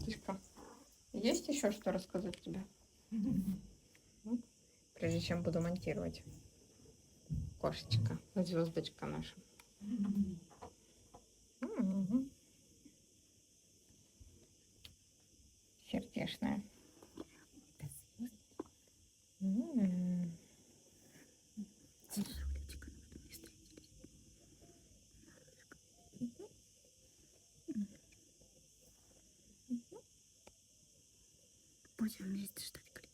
Тишка, есть еще что рассказать тебе? Прежде чем буду монтировать. Кошечка, звездочка наша. Сердечная. Будем вместе ждать.